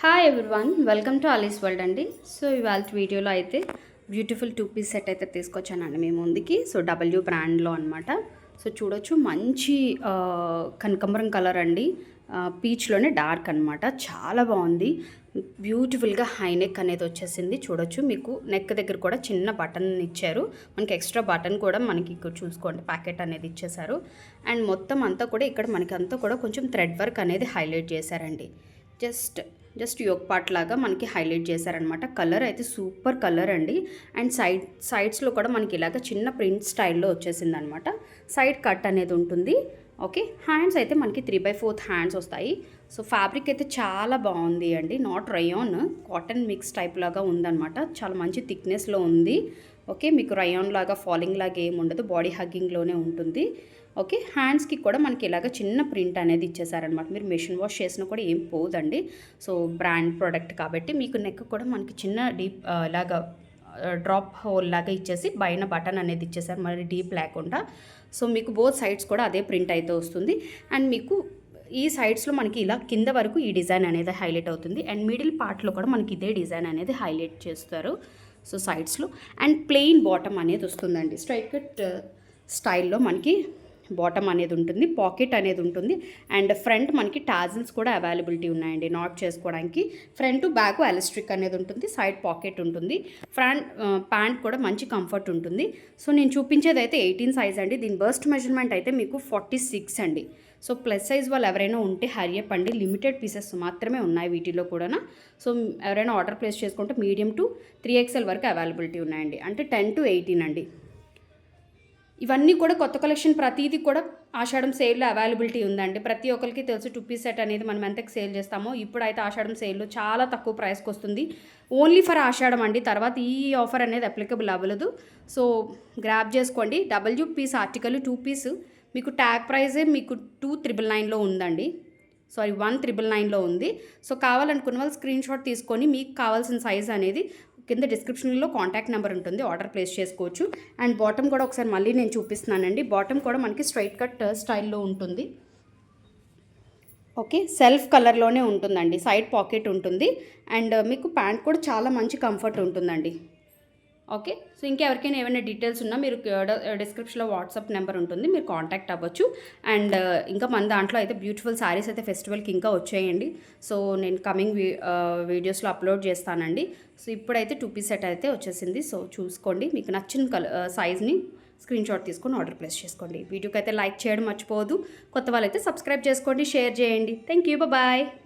Hi everyone, welcome to Alice world అండి. So ఇవాళ వీడియోలో అయితే బ్యూటిఫుల్ 2 పీస్ సెట్ అయితే తీసుకొచ్చానండి మీ ముందుకి. సో డబ్ల్యూ బ్రాండ్లో అనమాట. సో చూడొచ్చు, మంచి కనకాంబరం కలర్ అండి, పీచ్లోనే డార్క్ అనమాట. చాలా బాగుంది, బ్యూటిఫుల్గా హై నెక్ అనేది వచ్చేసింది. చూడొచ్చు, మీకు నెక్ దగ్గర కూడా చిన్న బటన్ ఇచ్చారు. మనకి ఎక్స్ట్రా బటన్ కూడా మనకి ఇక్కడ చూసుకోండి, ప్యాకెట్ అనేది ఇచ్చేసారు. అండ్ మొత్తం అంతా కూడా ఇక్కడ మనకి అంతా కూడా కొంచెం థ్రెడ్ వర్క్ అనేది హైలైట్ చేశారండి. జస్ట్ యోక్ పార్ట్ లాగా మనకి హైలైట్ చేశారనమాట. కలర్ అయితే సూపర్ కలర్ అండి. అండ్ సైడ్స్లో కూడా మనకి ఇలాగ చిన్న ప్రింట్ స్టైల్లో వచ్చేసింది అనమాట. సైడ్ కట్ అనేది ఉంటుంది. ఓకే, హ్యాండ్స్ అయితే మనకి 3/4 హ్యాండ్స్ వస్తాయి. సో ఫ్యాబ్రిక్ అయితే చాలా బాగుంది అండి. Not rayon, cotton mix type లాగా ఉందన్నమాట. చాలా మంచి థిక్నెస్లో ఉంది. ఓకే, మీకు రయాన్ లాగా ఫాలింగ్ లాగా ఏమి ఉండదు, బాడీ హగ్గింగ్లోనే ఉంటుంది. ఓకే, హ్యాండ్స్కి కూడా మనకి ఇలాగ చిన్న ప్రింట్ అనేది ఇచ్చేసారనమాట. మీరు మెషిన్ వాష్ చేసినా కూడా ఏం పోదండి. సో బ్రాండ్ ప్రోడక్ట్ కాబట్టి మీకు నెక్ కూడా మనకి చిన్న డీప్ ఇలాగా డ్రాప్ హోల్ లాగా ఇచ్చేసి పైన బటన్ అనేది ఇచ్చేసారు, మరి డీప్ లేకుండా. సో మీకు బోత్ సైడ్స్ కూడా అదే ప్రింట్ అయితే వస్తుంది. అండ్ మీకు ఈ సైడ్స్లో మనకి ఇలా కింద వరకు ఈ డిజైన్ అనేది హైలైట్ అవుతుంది. అండ్ మిడిల్ పార్ట్లో కూడా మనకి ఇదే డిజైన్ అనేది హైలైట్ చేస్తారు. సో సైడ్స్లో అండ్ ప్లెయిన్ బాటమ్ అనేది వస్తుందండి. స్ట్రైట్ కట్ స్టైల్లో మనకి బాటమ్ అనేది ఉంటుంది, పాకెట్ అనేది ఉంటుంది. అండ్ ఫ్రంట్ మనకి టాజిల్స్ కూడా అవైలబిలిటీ ఉన్నాయండి నాట్ చేసుకోవడానికి. ఫ్రంట్ బ్యాక్ ఎలాస్టిక్ అనేది ఉంటుంది, సైడ్ పాకెట్ ఉంటుంది. ప్యాంట్ కూడా మంచి కంఫర్ట్ ఉంటుంది. సో నేను చూపించేది అయితే 18 సైజ్ అండి. దీని బస్ట్ మెజర్మెంట్ అయితే మీకు 46 అండి. సో ప్లస్ సైజ్ వాళ్ళు ఎవరైనా ఉంటే హరీ అప్ అండి, లిమిటెడ్ పీసెస్ మాత్రమే ఉన్నాయి వీటిలో కూడా. సో ఎవరైనా ఆర్డర్ ప్లేస్ చేసుకుంటే మీడియం టు 3XL వరకు అవైలబిలిటీ ఉన్నాయండి, అంటే 10 to 18 అండి. ఇవన్నీ కూడా కొత్త కలెక్షన్, ప్రతిదీ కూడా ఆషాఢం సేల్లో అవైలబిలిటీ ఉందండి. ప్రతి ఒక్కరికి తెలుసు 2 పీస్ సెట్ అనేది మనం ఎంతకు సేల్ చేస్తామో. ఇప్పుడైతే ఆషాఢం సేల్లో చాలా తక్కువ ప్రైస్కి వస్తుంది, ఓన్లీ ఫర్ ఆషాఢం అండి. తర్వాత ఈ ఆఫర్ అనేది అప్లికబుల్ అవ్వలేదు. సో గ్రాబ్ చేసుకోండి. WPS ఆర్టికల్ 2 పీస్ మీకు ట్యాగ్ ప్రైజే మీకు 2,999లో ఉందండి. సారీ, 1,999లో ఉంది. సో కావాలనుకున్న వాళ్ళు స్క్రీన్ షాట్ తీసుకొని మీకు కావాల్సిన సైజ్ అనేది కింద డిస్క్రిప్షన్లో కాంటాక్ట్ నెంబర్ ఉంటుంది, ఆర్డర్ ప్లేస్ చేసుకోవచ్చు. అండ్ బాటమ్ కూడా ఒకసారి మళ్ళీ నేను చూపిస్తున్నానండి. బాటమ్ కూడా మనకి స్ట్రైట్ కట్ స్టైల్లో ఉంటుంది. ఓకే, సెల్ఫ్ కలర్లోనే ఉంటుందండి, సైడ్ పాకెట్ ఉంటుంది. అండ్ మీకు ప్యాంట్ కూడా చాలా మంచి కంఫర్ట్ ఉంటుందండి. ఓకే, సో ఇంకెవరికైనా ఏమైనా డీటెయిల్స్ ఉన్నా మీరు డిస్క్రిప్షన్లో వాట్సాప్ నెంబర్ ఉంటుంది, మీరు కాంటాక్ట్ అవ్వచ్చు. అండ్ ఇంకా మన దాంట్లో అయితే బ్యూటిఫుల్ శారీస్ అయితే ఫెస్టివల్కి ఇంకా వచ్చేయండి. సో నేను కమింగ్ వీడియోస్లో అప్లోడ్ చేస్తానండి. సో ఇప్పుడైతే 2 పీస్ సెట్ అయితే వచ్చేసింది. సో చూసుకోండి, మీకు నచ్చిన సైజ్ని స్క్రీన్ షాట్ తీసుకొని ఆర్డర్ ప్లేస్ చేసుకోండి. వీడియోకి అయితే లైక్ చేయడం మర్చిపోవద్దు. కొత్త వాళ్ళైతే సబ్స్క్రైబ్ చేసుకోండి, షేర్ చేయండి. Thank you, bye.